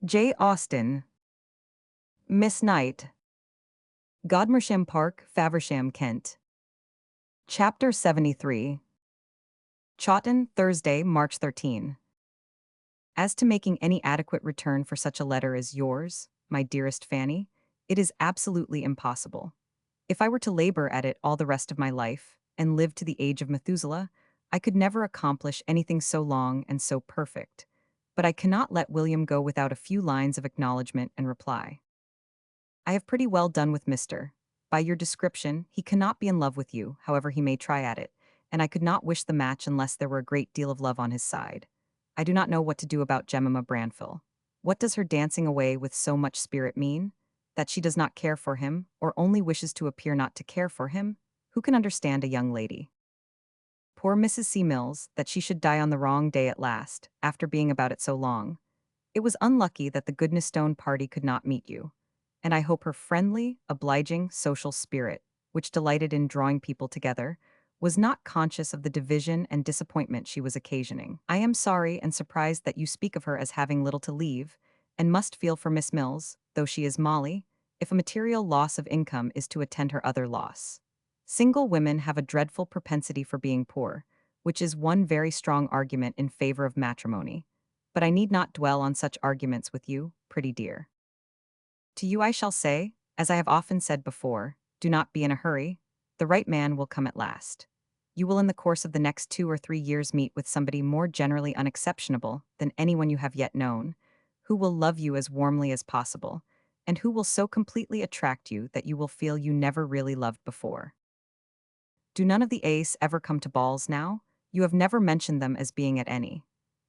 J. Austen, Miss Knight, Godmersham Park, Faversham, Kent. Chapter 73. Chawton, Thursday, March 13. As to making any adequate return for such a letter as yours, my dearest Fanny, it is absolutely impossible. If I were to labor at it all the rest of my life, and live to the age of Methuselah, I could never accomplish anything so long and so perfect. But I cannot let William go without a few lines of acknowledgment and reply. I have pretty well done with Mr. By your description, he cannot be in love with you, however he may try at it, and I could not wish the match unless there were a great deal of love on his side. I do not know what to do about Jemima Branfill. What does her dancing away with so much spirit mean? That she does not care for him, or only wishes to appear not to care for him? Who can understand a young lady? Poor Mrs. C. Mills, that she should die on the wrong day at last, after being about it so long. It was unlucky that the Goodnestone party could not meet you, and I hope her friendly, obliging, social spirit, which delighted in drawing people together, was not conscious of the division and disappointment she was occasioning. I am sorry and surprised that you speak of her as having little to leave, and must feel for Miss Mills, though she is Molly, if a material loss of income is to attend her other loss. Single women have a dreadful propensity for being poor, which is one very strong argument in favor of matrimony. But I need not dwell on such arguments with you, pretty dear. To you I shall say, as I have often said before, do not be in a hurry. The right man will come at last. You will in the course of the next 2 or 3 years meet with somebody more generally unexceptionable than anyone you have yet known, who will love you as warmly as possible, and who will so completely attract you that you will feel you never really loved before. Do none of the Ace ever come to balls now? You have never mentioned them as being at any.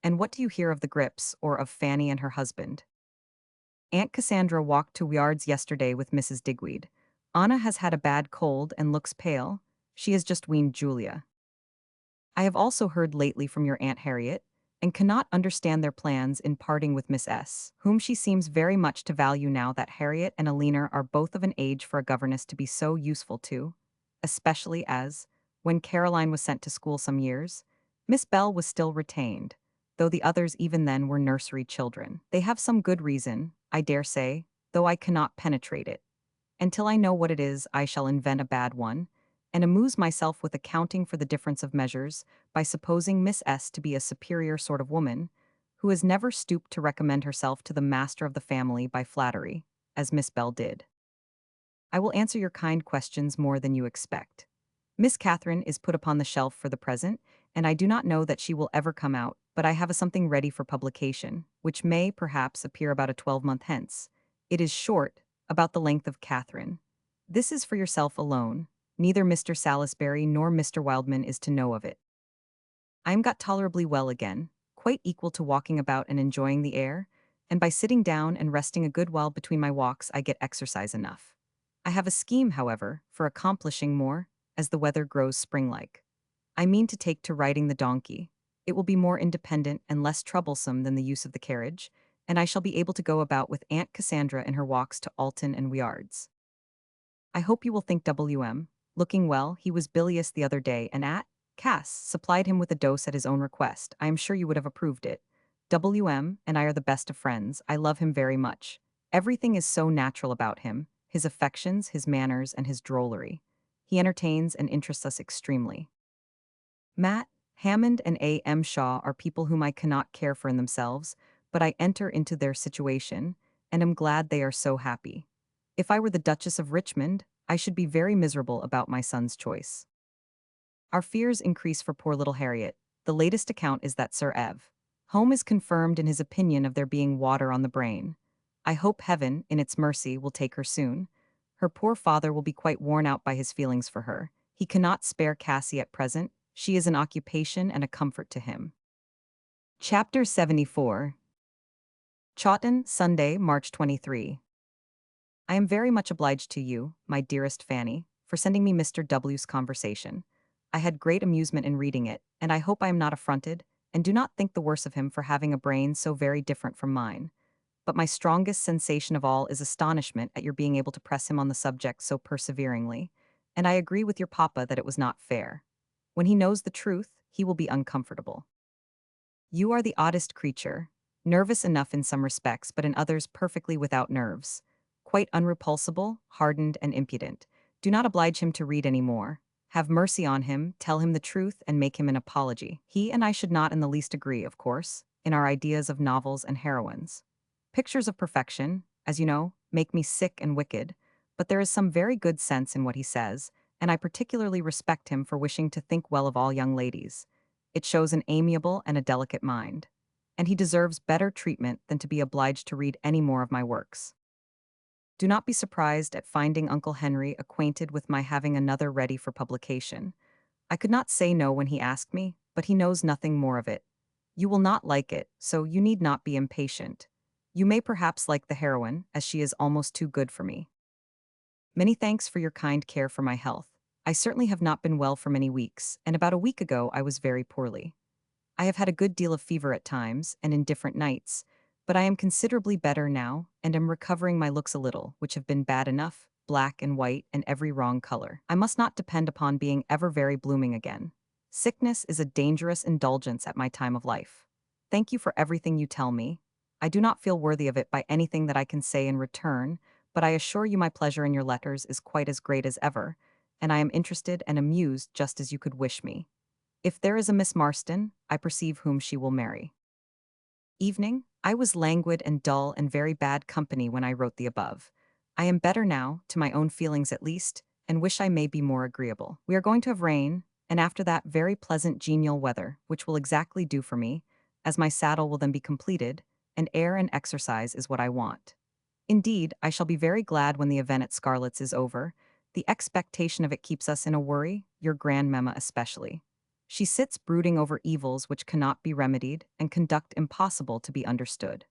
And what do you hear of the Grips, or of Fanny and her husband? Aunt Cassandra walked to Yards yesterday with Mrs. Digweed. Anna has had a bad cold and looks pale. She has just weaned Julia. I have also heard lately from your Aunt Harriet, and cannot understand their plans in parting with Miss S., whom she seems very much to value now that Harriet and Alina are both of an age for a governess to be so useful to, especially as, when Caroline was sent to school some years, Miss Bell was still retained, though the others even then were nursery children. They have some good reason, I dare say, though I cannot penetrate it. Until I know what it is, I shall invent a bad one, and amuse myself with accounting for the difference of measures by supposing Miss S. to be a superior sort of woman, who has never stooped to recommend herself to the master of the family by flattery, as Miss Bell did. I will answer your kind questions more than you expect. Miss Catherine is put upon the shelf for the present, and I do not know that she will ever come out, but I have a something ready for publication, which may, perhaps, appear about a 12-month hence. It is short, about the length of Catherine. This is for yourself alone. Neither Mr. Salisbury nor Mr. Wildman is to know of it. I am got tolerably well again, quite equal to walking about and enjoying the air, and by sitting down and resting a good while between my walks I get exercise enough. I have a scheme, however, for accomplishing more, as the weather grows spring-like. I mean to take to riding the donkey. It will be more independent and less troublesome than the use of the carriage, and I shall be able to go about with Aunt Cassandra in her walks to Alton and Yards. I hope you will think W.M. Looking well, he was bilious the other day, and Cass supplied him with a dose at his own request. I am sure you would have approved it. W.M. and I are the best of friends. I love him very much. Everything is so natural about him, his affections, his manners, and his drollery. He entertains and interests us extremely. Matt, Hammond, and A.M. Shaw are people whom I cannot care for in themselves, but I enter into their situation, and am glad they are so happy. If I were the Duchess of Richmond, I should be very miserable about my son's choice. Our fears increase for poor little Harriet. The latest account is that Sir Ev. Home is confirmed in his opinion of there being water on the brain. I hope heaven, in its mercy, will take her soon. Her poor father will be quite worn out by his feelings for her. He cannot spare Cassie at present. She is an occupation and a comfort to him. Chapter 74. Chawton, Sunday, March 23. I am very much obliged to you, my dearest Fanny, for sending me Mr. W.'s conversation. I had great amusement in reading it, and I hope I am not affronted, and do not think the worse of him for having a brain so very different from mine. But my strongest sensation of all is astonishment at your being able to press him on the subject so perseveringly, and I agree with your papa that it was not fair. When he knows the truth, he will be uncomfortable. You are the oddest creature. Nervous enough in some respects, but in others perfectly without nerves. Quite unrepulsable, hardened, and impudent. Do not oblige him to read any more. Have mercy on him, tell him the truth, and make him an apology. He and I should not in the least agree, of course, in our ideas of novels and heroines. Pictures of perfection, as you know, make me sick and wicked, but there is some very good sense in what he says, and I particularly respect him for wishing to think well of all young ladies. It shows an amiable and a delicate mind. And he deserves better treatment than to be obliged to read any more of my works. Do not be surprised at finding Uncle Henry acquainted with my having another ready for publication. I could not say no when he asked me, but he knows nothing more of it. You will not like it, so you need not be impatient. You may perhaps like the heroine, as she is almost too good for me. Many thanks for your kind care for my health. I certainly have not been well for many weeks, and about a week ago I was very poorly. I have had a good deal of fever at times, and in different nights, but I am considerably better now, and am recovering my looks a little, which have been bad enough, black and white and every wrong color. I must not depend upon being ever very blooming again. Sickness is a dangerous indulgence at my time of life. Thank you for everything you tell me. I do not feel worthy of it by anything that I can say in return, but I assure you my pleasure in your letters is quite as great as ever, and I am interested and amused just as you could wish me. If there is a Miss Marston, I perceive whom she will marry. Evening, I was languid and dull and very bad company when I wrote the above. I am better now, to my own feelings at least, and wish I may be more agreeable. We are going to have rain, and after that very pleasant genial weather, which will exactly do for me, as my saddle will then be completed, and air and exercise is what I want. Indeed, I shall be very glad when the event at Scarlett's is over. The expectation of it keeps us in a worry, your grandmamma especially. She sits brooding over evils which cannot be remedied and conduct impossible to be understood.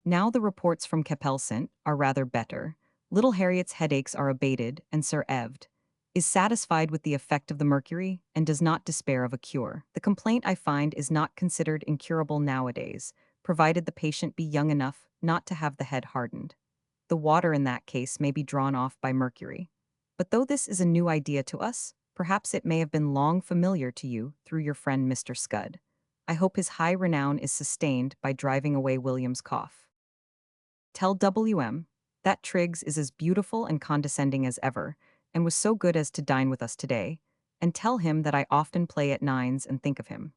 Now the reports from Capelsint are rather better. Little Harriet's headaches are abated, and Sir Eved is satisfied with the effect of the mercury and does not despair of a cure. The complaint, I find, is not considered incurable nowadays, provided the patient be young enough not to have the head hardened. The water in that case may be drawn off by mercury. But though this is a new idea to us, perhaps it may have been long familiar to you through your friend Mr. Scud. I hope his high renown is sustained by driving away William's cough. Tell W.M. that Triggs is as beautiful and condescending as ever, and was so good as to dine with us today, and tell him that I often play at nines and think of him.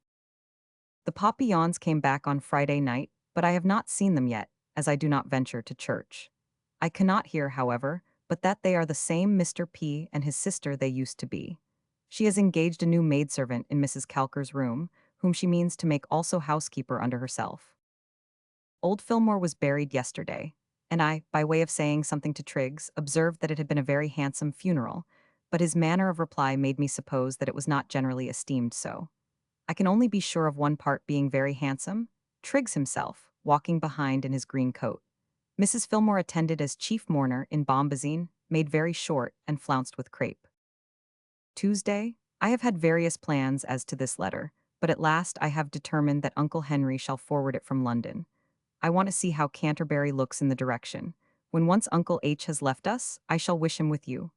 The Papillons came back on Friday night, but I have not seen them yet, as I do not venture to church. I cannot hear, however, but that they are the same Mr. P. and his sister they used to be. She has engaged a new maidservant in Mrs. Calker's room, whom she means to make also housekeeper under herself. Old Fillmore was buried yesterday, and I, by way of saying something to Triggs, observed that it had been a very handsome funeral, but his manner of reply made me suppose that it was not generally esteemed so. I can only be sure of one part being very handsome, Triggs himself, walking behind in his green coat. Mrs. Fillmore attended as chief mourner in bombazine, made very short and flounced with crape. Tuesday, I have had various plans as to this letter, but at last I have determined that Uncle Henry shall forward it from London. I want to see how Canterbury looks in the direction. When once Uncle H has left us, I shall wish him with you.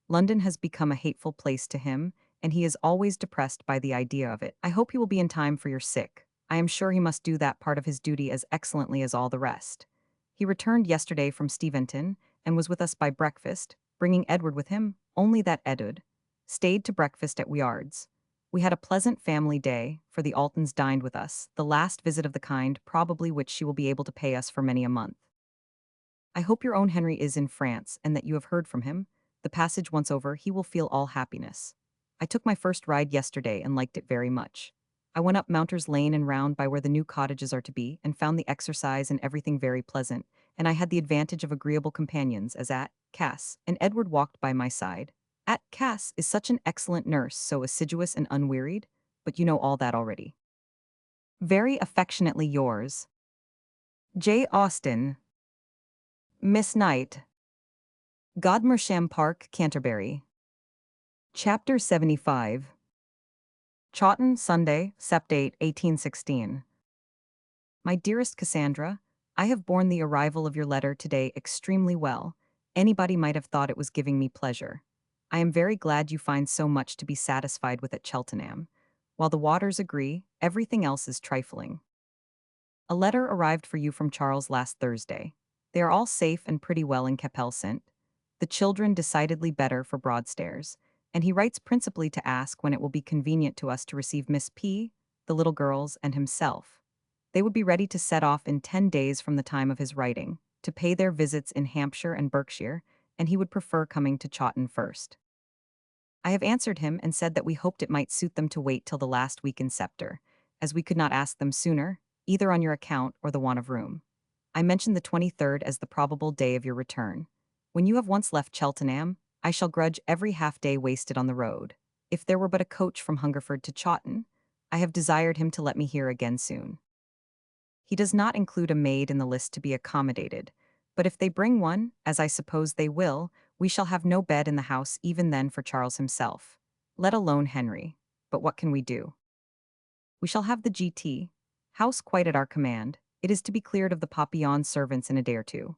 London has become a hateful place to him, and he is always depressed by the idea of it. I hope he will be in time for your sick. I am sure he must do that part of his duty as excellently as all the rest. He returned yesterday from Steventon, and was with us by breakfast, bringing Edward with him, only that Edward stayed to breakfast at Wiard's. We had a pleasant family day, for the Altons dined with us, the last visit of the kind probably which she will be able to pay us for many a month. I hope your own Henry is in France, and that you have heard from him. The passage once over, he will feel all happiness. I took my first ride yesterday and liked it very much. I went up Mounters Lane and round by where the new cottages are to be, and found the exercise and everything very pleasant, and I had the advantage of agreeable companions as at Cass, and Edward walked by my side. At Cass is such an excellent nurse, so assiduous and unwearied, but you know all that already. Very affectionately yours, J. Austen. Miss Knight. Godmersham Park, Canterbury. Chapter 75. Chawton, Sunday, Sept. 8, 1816. My dearest Cassandra, I have borne the arrival of your letter today extremely well. Anybody might have thought it was giving me pleasure. I am very glad you find so much to be satisfied with at Cheltenham. While the waters agree, everything else is trifling. A letter arrived for you from Charles last Thursday. They are all safe and pretty well in Capel-St. The children decidedly better for Broadstairs, and he writes principally to ask when it will be convenient to us to receive Miss P., the little girls, and himself. They would be ready to set off in 10 days from the time of his writing, to pay their visits in Hampshire and Berkshire, and he would prefer coming to Chawton first. I have answered him and said that we hoped it might suit them to wait till the last week in September, as we could not ask them sooner, either on your account or the want of room. I mentioned the 23rd as the probable day of your return. When you have once left Cheltenham, I shall grudge every half-day wasted on the road. If there were but a coach from Hungerford to Chawton, I have desired him to let me hear again soon. He does not include a maid in the list to be accommodated, but if they bring one, as I suppose they will, we shall have no bed in the house even then for Charles himself, let alone Henry. But what can we do? We shall have the GT house quite at our command. It is to be cleared of the Papillon servants in a day or two.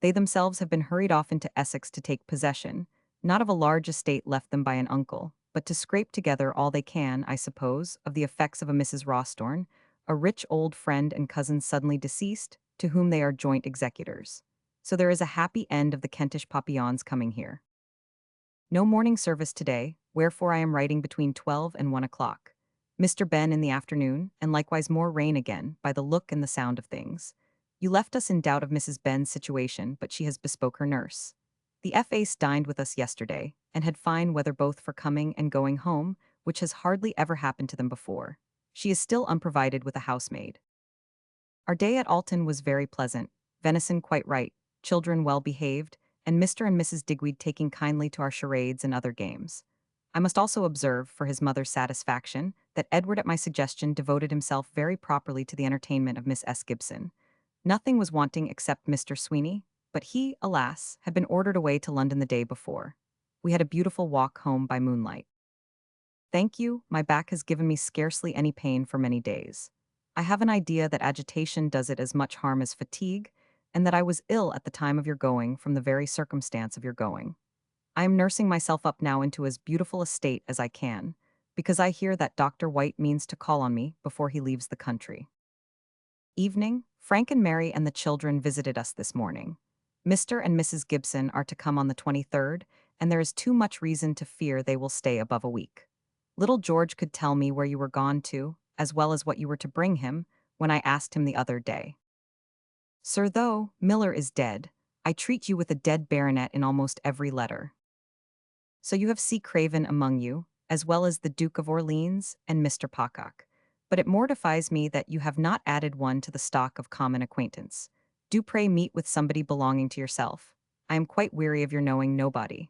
They themselves have been hurried off into Essex to take possession, not of a large estate left them by an uncle, but to scrape together all they can, I suppose, of the effects of a Mrs. Rawstorn, a rich old friend and cousin suddenly deceased, to whom they are joint executors. So there is a happy end of the Kentish Papillons coming here. No morning service today, wherefore I am writing between 12 and 1 o'clock. Mr. Ben in the afternoon, and likewise more rain again, by the look and the sound of things. You left us in doubt of Mrs. Ben's situation, but she has bespoke her nurse. The F.A.'s dined with us yesterday, and had fine weather both for coming and going home, which has hardly ever happened to them before. She is still unprovided with a housemaid. Our day at Alton was very pleasant, venison quite right, children well behaved, and Mr. and Mrs. Digweed taking kindly to our charades and other games. I must also observe, for his mother's satisfaction, that Edward at my suggestion devoted himself very properly to the entertainment of Miss S. Gibson. Nothing was wanting except Mr. Sweeney, but he, alas, had been ordered away to London the day before. We had a beautiful walk home by moonlight. Thank you, my back has given me scarcely any pain for many days. I have an idea that agitation does it as much harm as fatigue, and that I was ill at the time of your going from the very circumstance of your going. I am nursing myself up now into as beautiful a state as I can, because I hear that Dr. White means to call on me before he leaves the country. Evening, Frank and Mary and the children visited us this morning. Mr. and Mrs. Gibson are to come on the 23rd, and there is too much reason to fear they will stay above a week. Little George could tell me where you were gone to, as well as what you were to bring him, when I asked him the other day. Sir, though Miller is dead, I treat you with a dead baronet in almost every letter. So you have C. Craven among you, as well as the Duke of Orleans and Mr. Pocock. But it mortifies me that you have not added one to the stock of common acquaintance. Do pray meet with somebody belonging to yourself. I am quite weary of your knowing nobody.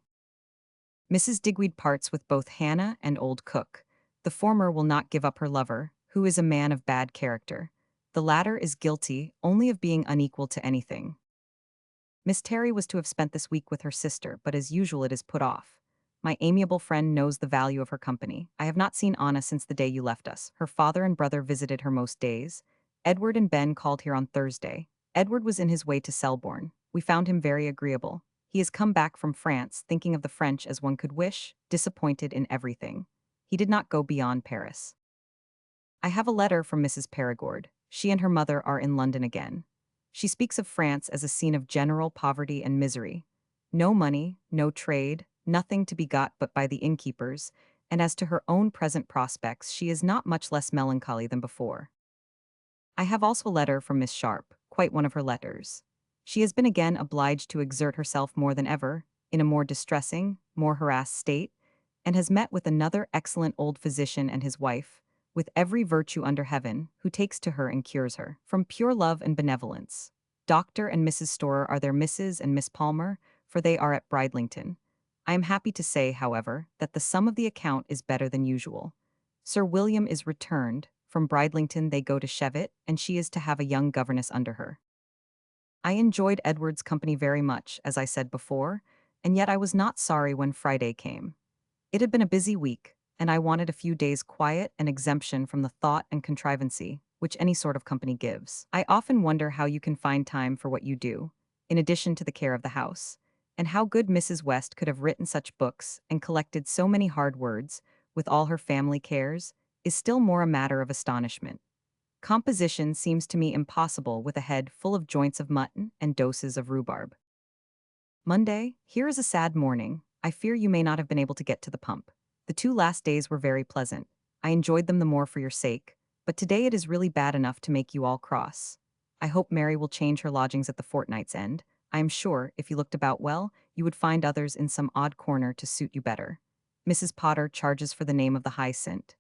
Mrs. Digweed parts with both Hannah and old Cook. The former will not give up her lover, who is a man of bad character. The latter is guilty only of being unequal to anything. Miss Terry was to have spent this week with her sister, but as usual it is put off. My amiable friend knows the value of her company. I have not seen Anna since the day you left us. Her father and brother visited her most days. Edward and Ben called here on Thursday. Edward was in his way to Selborne. We found him very agreeable. He has come back from France, thinking of the French as one could wish, disappointed in everything. He did not go beyond Paris. I have a letter from Mrs. Perigord. She and her mother are in London again. She speaks of France as a scene of general poverty and misery. No money, no trade, nothing to be got but by the innkeepers, and as to her own present prospects, she is not much less melancholy than before. I have also a letter from Miss Sharp, quite one of her letters. She has been again obliged to exert herself more than ever, in a more distressing, more harassed state, and has met with another excellent old physician and his wife, with every virtue under heaven, who takes to her and cures her, from pure love and benevolence. Dr. and Mrs. Storer are their Mrs. and Miss Palmer, for they are at Bridlington. I am happy to say, however, that the sum of the account is better than usual. Sir William is returned. From Bridlington they go to Chevet, and she is to have a young governess under her. I enjoyed Edward's company very much, as I said before, and yet I was not sorry when Friday came. It had been a busy week, and I wanted a few days' quiet and exemption from the thought and contrivancy which any sort of company gives. I often wonder how you can find time for what you do, in addition to the care of the house, and how good Mrs. West could have written such books and collected so many hard words, with all her family cares, is still more a matter of astonishment. Composition seems to me impossible with a head full of joints of mutton and doses of rhubarb. Monday, here is a sad morning. I fear you may not have been able to get to the pump. The 2 last days were very pleasant. I enjoyed them the more for your sake, but today it is really bad enough to make you all cross. I hope Mary will change her lodgings at the fortnight's end. I am sure, if you looked about well, you would find others in some odd corner to suit you better. Mrs. Potter charges for the name of the Hyacinth.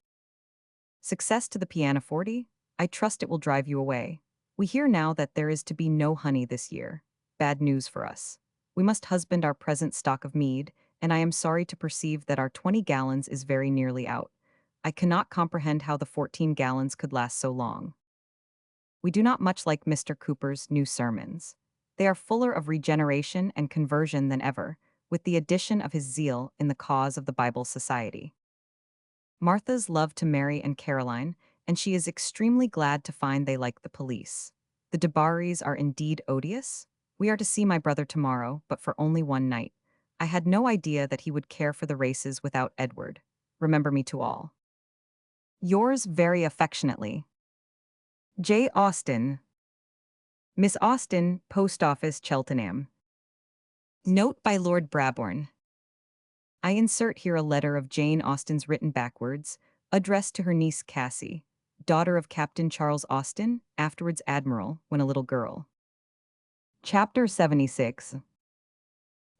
Success to the pianoforte? I trust it will drive you away. We hear now that there is to be no honey this year. Bad news for us. We must husband our present stock of mead, and I am sorry to perceive that our 20 gallons is very nearly out. I cannot comprehend how the 14 gallons could last so long. We do not much like Mr. Cooper's new sermons. They are fuller of regeneration and conversion than ever, with the addition of his zeal in the cause of the Bible Society. Martha's love to Mary and Caroline, and she is extremely glad to find they like the police. The de Barrys are indeed odious. We are to see my brother tomorrow, but for only one night. I had no idea that he would care for the races without Edward. Remember me to all. Yours very affectionately, J. Austen. Miss Austen, Post Office, Cheltenham. Note by Lord Brabourne. I insert here a letter of Jane Austen's written backwards, addressed to her niece Cassie, daughter of Captain Charles Austen, afterwards Admiral, when a little girl. Chapter 76.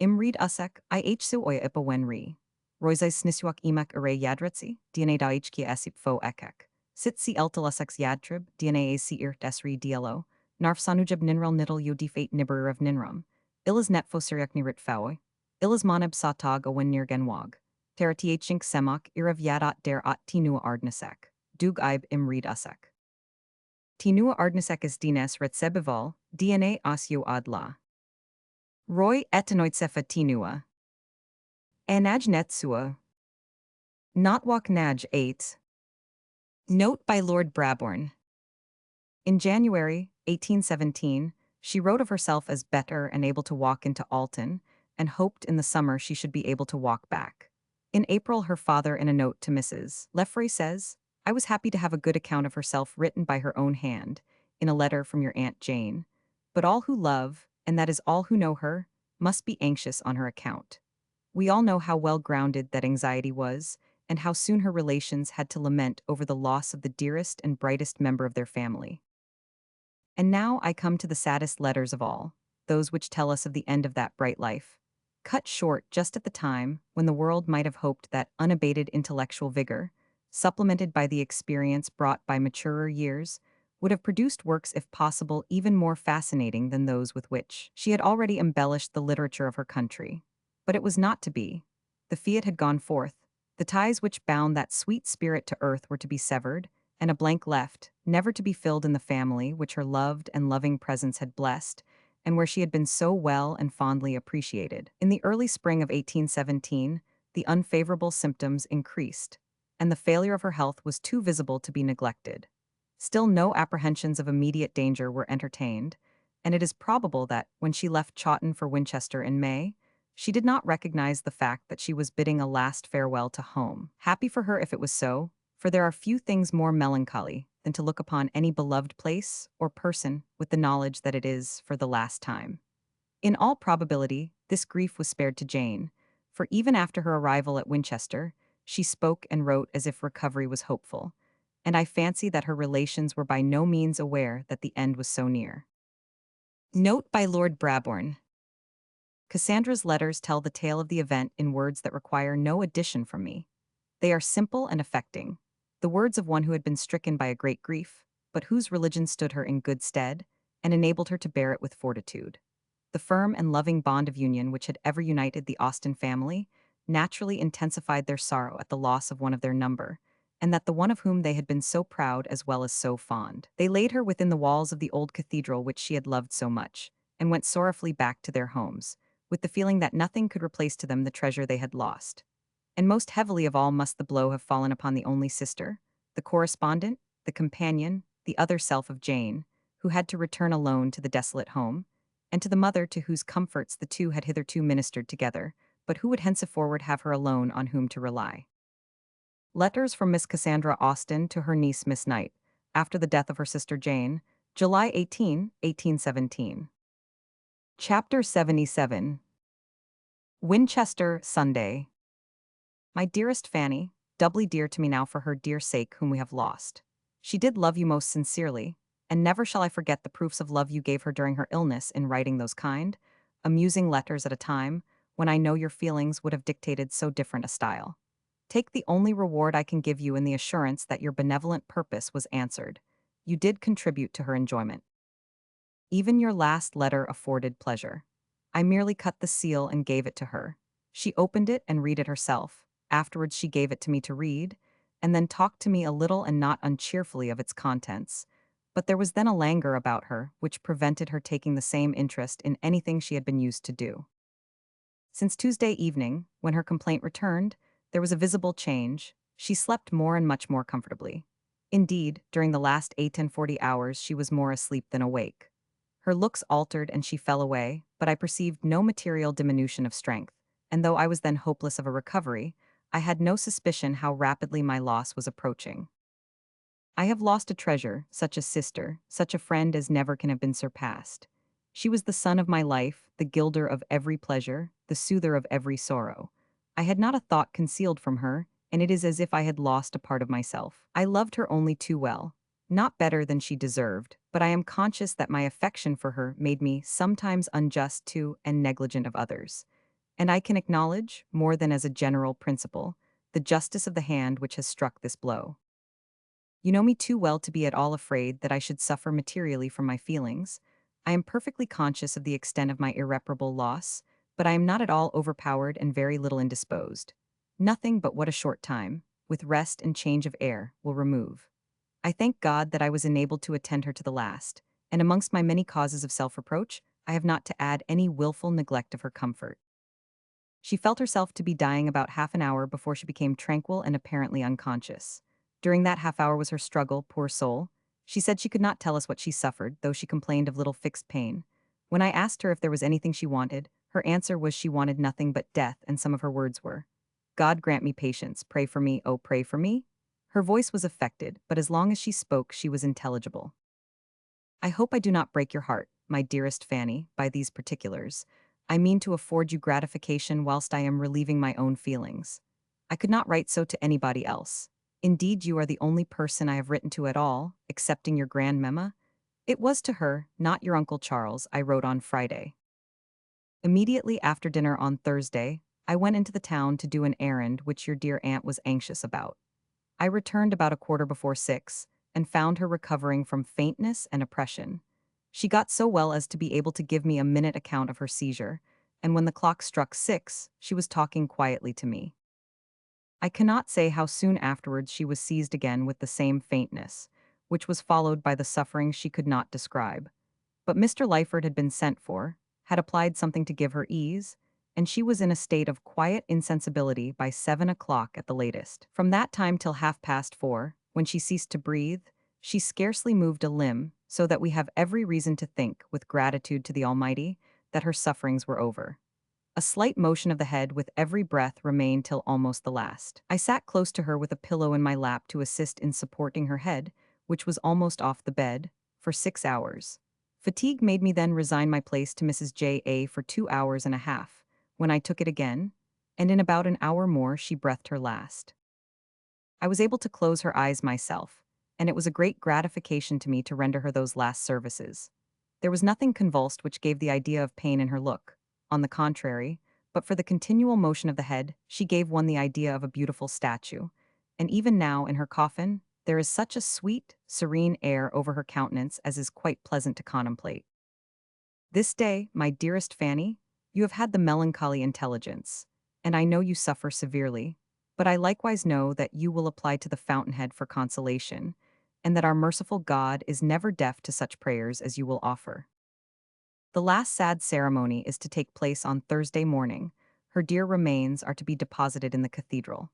Imreed usek, I hsu oya ipa wenri. Roisai sniswak imak array yadretsi, DNA daich asip fo ekek. Sit si eltaluseks yadtrib, DNA asir desri DLO, narf sanujab ninral nidal yodif nibber of ninram. Illas netfo siriakni rit fawe. Illas moneb satag a wen nir genwag. Teratiachink semak irav yadat der at tinua ardnesek. Dug ib imreed usek. Tinua ardnesek is dines retsebival, DNA asio adla. Roy etanoitsefa tinua. Anaj netsua. Notwalk naj 8. Note by Lord Brabourne. In January 1817, she wrote of herself as better and able to walk into Alton, and hoped in the summer she should be able to walk back. In April, her father, in a note to Mrs. Lefroy, says, I was happy to have a good account of herself written by her own hand, in a letter from your Aunt Jane. But all who love, and that is all who know her, must be anxious on her account. We all know how well grounded that anxiety was, and how soon her relations had to lament over the loss of the dearest and brightest member of their family. And now I come to the saddest letters of all, those which tell us of the end of that bright life, cut short just at the time when the world might have hoped that unabated intellectual vigor, supplemented by the experience brought by maturer years, would have produced works if possible even more fascinating than those with which she had already embellished the literature of her country. But it was not to be. The fiat had gone forth. The ties which bound that sweet spirit to earth were to be severed, and a blank left, never to be filled in the family which her loved and loving presence had blessed, and where she had been so well and fondly appreciated. In the early spring of 1817, the unfavorable symptoms increased, and the failure of her health was too visible to be neglected. Still, no apprehensions of immediate danger were entertained, and it is probable that, when she left Chawton for Winchester in May, she did not recognize the fact that she was bidding a last farewell to home. Happy for her if it was so, for there are few things more melancholy than to look upon any beloved place or person with the knowledge that it is for the last time. In all probability, this grief was spared to Jane, for even after her arrival at Winchester, she spoke and wrote as if recovery was hopeful, and I fancy that her relations were by no means aware that the end was so near. Note by Lord Brabourne. Cassandra's letters tell the tale of the event in words that require no addition from me. They are simple and affecting, the words of one who had been stricken by a great grief, but whose religion stood her in good stead, and enabled her to bear it with fortitude. The firm and loving bond of union which had ever united the Austen family naturally intensified their sorrow at the loss of one of their number, and that the one of whom they had been so proud as well as so fond. They laid her within the walls of the old cathedral which she had loved so much, and went sorrowfully back to their homes, with the feeling that nothing could replace to them the treasure they had lost. And most heavily of all must the blow have fallen upon the only sister, the correspondent, the companion, the other self of Jane, who had to return alone to the desolate home, and to the mother to whose comforts the two had hitherto ministered together, but who would henceforward have her alone on whom to rely. Letters from Miss Cassandra Austen to her niece Miss Knight. after the death of her sister Jane, July 18, 1817. Chapter 77. Winchester, Sunday. My dearest Fanny, doubly dear to me now for her dear sake whom we have lost. She did love you most sincerely, and never shall I forget the proofs of love you gave her during her illness in writing those kind, amusing letters at a time, when I know your feelings would have dictated so different a style. Take the only reward I can give you in the assurance that your benevolent purpose was answered. You did contribute to her enjoyment. Even your last letter afforded pleasure. I merely cut the seal and gave it to her. She opened it and read it herself. Afterwards she gave it to me to read, and then talked to me a little and not uncheerfully of its contents. But there was then a languor about her which prevented her taking the same interest in anything she had been used to do. Since Tuesday evening, when her complaint returned, there was a visible change. She slept more and much more comfortably. Indeed, during the last 8 and 40 hours she was more asleep than awake. Her looks altered and she fell away, but I perceived no material diminution of strength, and though I was then hopeless of a recovery, I had no suspicion how rapidly my loss was approaching. I have lost a treasure, such a sister, such a friend as never can have been surpassed. She was the sun of my life, the gilder of every pleasure, the soother of every sorrow. I had not a thought concealed from her, and it is as if I had lost a part of myself. I loved her only too well, not better than she deserved, but I am conscious that my affection for her made me sometimes unjust to and negligent of others. And I can acknowledge, more than as a general principle, the justice of the hand which has struck this blow. You know me too well to be at all afraid that I should suffer materially from my feelings. I am perfectly conscious of the extent of my irreparable loss, but I am not at all overpowered and very little indisposed. Nothing but what a short time, with rest and change of air, will remove. I thank God that I was enabled to attend her to the last, and amongst my many causes of self-reproach, I have not to add any wilful neglect of her comfort. She felt herself to be dying about half an hour before she became tranquil and apparently unconscious. During that half hour was her struggle, poor soul. She said she could not tell us what she suffered, though she complained of little fixed pain. When I asked her if there was anything she wanted, her answer was she wanted nothing but death, and some of her words were, "God grant me patience, pray for me, oh pray for me." Her voice was affected, but as long as she spoke she was intelligible. I hope I do not break your heart, my dearest Fanny, by these particulars. I mean to afford you gratification whilst I am relieving my own feelings. I could not write so to anybody else. Indeed, you are the only person I have written to at all, excepting your grandmamma. It was to her, not your Uncle Charles, I wrote on Friday. Immediately after dinner on Thursday, I went into the town to do an errand which your dear aunt was anxious about. I returned about 6:15, and found her recovering from faintness and oppression. She got so well as to be able to give me a minute account of her seizure, and when the clock struck 6, she was talking quietly to me. I cannot say how soon afterwards she was seized again with the same faintness, which was followed by the suffering she could not describe. But Mr. Lyford had been sent for, had applied something to give her ease, and she was in a state of quiet insensibility by 7 o'clock at the latest. From that time till 4:30, when she ceased to breathe, she scarcely moved a limb, so that we have every reason to think, with gratitude to the Almighty, that her sufferings were over. A slight motion of the head with every breath remained till almost the last. I sat close to her with a pillow in my lap to assist in supporting her head, which was almost off the bed, for 6 hours. Fatigue made me then resign my place to Mrs. J.A. for 2 hours and a half, when I took it again, and in about an hour more she breathed her last. I was able to close her eyes myself, and it was a great gratification to me to render her those last services. There was nothing convulsed which gave the idea of pain in her look. On the contrary, but for the continual motion of the head, she gave one the idea of a beautiful statue, and even now, in her coffin, there is such a sweet, serene air over her countenance as is quite pleasant to contemplate. This day, my dearest Fanny, you have had the melancholy intelligence, and I know you suffer severely, but I likewise know that you will apply to the fountainhead for consolation, and that our merciful God is never deaf to such prayers as you will offer. The last sad ceremony is to take place on Thursday morning. Her dear remains are to be deposited in the cathedral.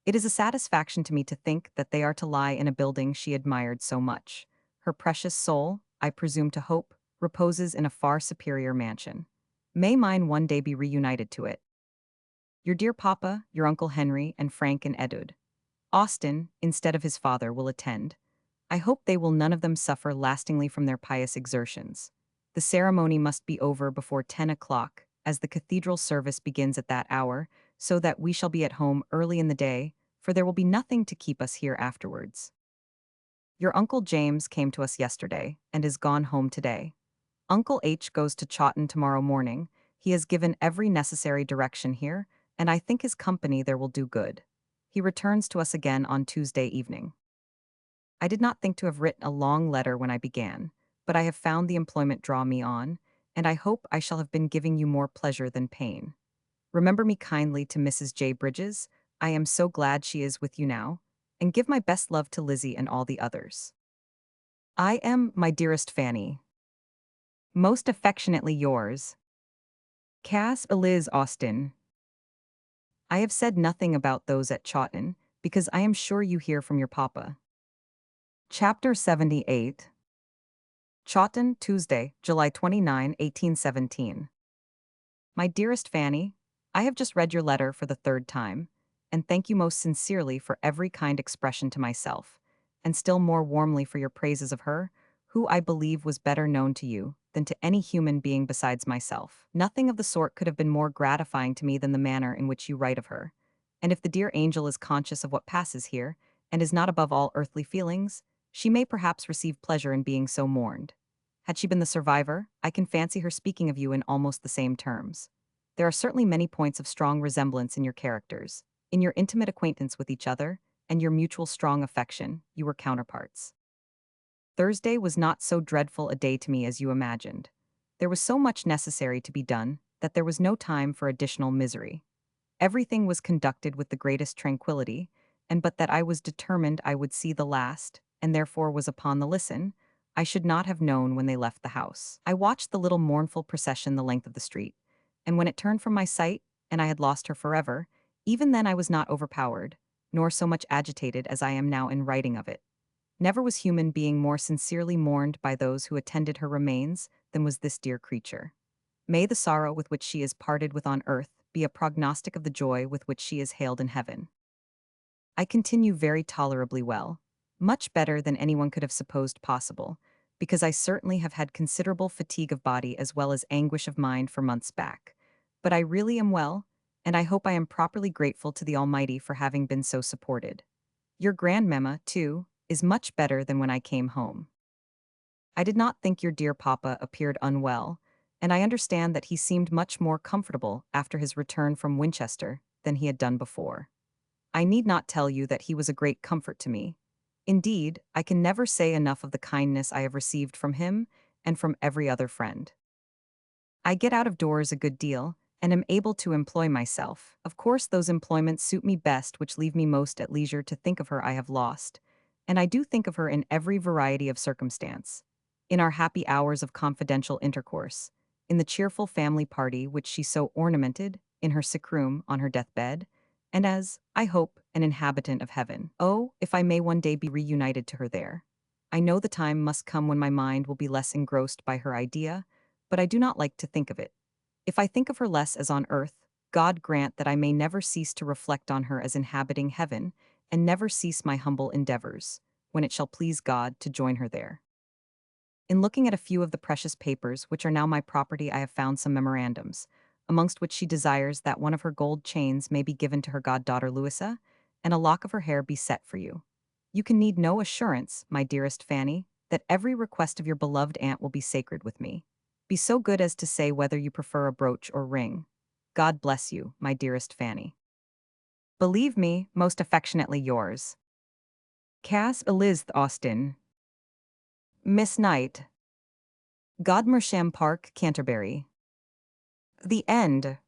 It is a satisfaction to me to think that they are to lie in a building she admired so much. Her precious soul, I presume to hope, reposes in a far superior mansion. May mine one day be reunited to it. Your dear papa, your Uncle Henry, and Frank and Edud. Austen, instead of his father, will attend. I hope they will none of them suffer lastingly from their pious exertions. The ceremony must be over before 10 o'clock, as the cathedral service begins at that hour, so that we shall be at home early in the day, for there will be nothing to keep us here afterwards. Your Uncle James came to us yesterday, and is gone home today. Uncle H goes to Chawton tomorrow morning. He has given every necessary direction here, and I think his company there will do good. He returns to us again on Tuesday evening. I did not think to have written a long letter when I began, but I have found the employment draw me on, and I hope I shall have been giving you more pleasure than pain. Remember me kindly to Mrs. J. Bridges. I am so glad she is with you now, and give my best love to Lizzie and all the others. I am, my dearest Fanny, most affectionately yours, Cass Eliz Austen. I have said nothing about those at Chawton, because I am sure you hear from your papa. Chapter 78. Chawton, Tuesday, July 29, 1817. My dearest Fanny, I have just read your letter for the third time, and thank you most sincerely for every kind expression to myself, and still more warmly for your praises of her, who I believe was better known to you than to any human being besides myself. Nothing of the sort could have been more gratifying to me than the manner in which you write of her, and if the dear angel is conscious of what passes here, and is not above all earthly feelings, she may perhaps receive pleasure in being so mourned. Had she been the survivor, I can fancy her speaking of you in almost the same terms. There are certainly many points of strong resemblance in your characters, in your intimate acquaintance with each other, and your mutual strong affection. You were counterparts. Thursday was not so dreadful a day to me as you imagined. There was so much necessary to be done that there was no time for additional misery. Everything was conducted with the greatest tranquillity, and but that I was determined I would see the last, and therefore was upon the listen, I should not have known when they left the house. I watched the little mournful procession the length of the street, and when it turned from my sight, and I had lost her forever, even then I was not overpowered, nor so much agitated as I am now in writing of it. Never was human being more sincerely mourned by those who attended her remains than was this dear creature. May the sorrow with which she is parted with on earth be a prognostic of the joy with which she is hailed in heaven. I continue very tolerably well, much better than anyone could have supposed possible, because I certainly have had considerable fatigue of body as well as anguish of mind for months back. But I really am well, and I hope I am properly grateful to the Almighty for having been so supported. Your grandmamma, too, is much better than when I came home. I did not think your dear papa appeared unwell, and I understand that he seemed much more comfortable after his return from Winchester than he had done before. I need not tell you that he was a great comfort to me. Indeed, I can never say enough of the kindness I have received from him and from every other friend. I get out of doors a good deal, and am able to employ myself. Of course, those employments suit me best which leave me most at leisure to think of her I have lost, and I do think of her in every variety of circumstance. In our happy hours of confidential intercourse, in the cheerful family party which she so ornamented, in her sick room, on her deathbed, and as, I hope, an inhabitant of heaven. Oh, if I may one day be reunited to her there. I know the time must come when my mind will be less engrossed by her idea, but I do not like to think of it. If I think of her less as on earth, God grant that I may never cease to reflect on her as inhabiting heaven, and never cease my humble endeavors, when it shall please God to join her there. In looking at a few of the precious papers which are now my property, I have found some memorandums, amongst which she desires that one of her gold chains may be given to her goddaughter Louisa, and a lock of her hair be set for you. You can need no assurance, my dearest Fanny, that every request of your beloved aunt will be sacred with me. Be so good as to say whether you prefer a brooch or ring. God bless you, my dearest Fanny. Believe me, most affectionately yours, Cass Elizabeth Austen. Miss Knight, Godmersham Park, Canterbury. The End.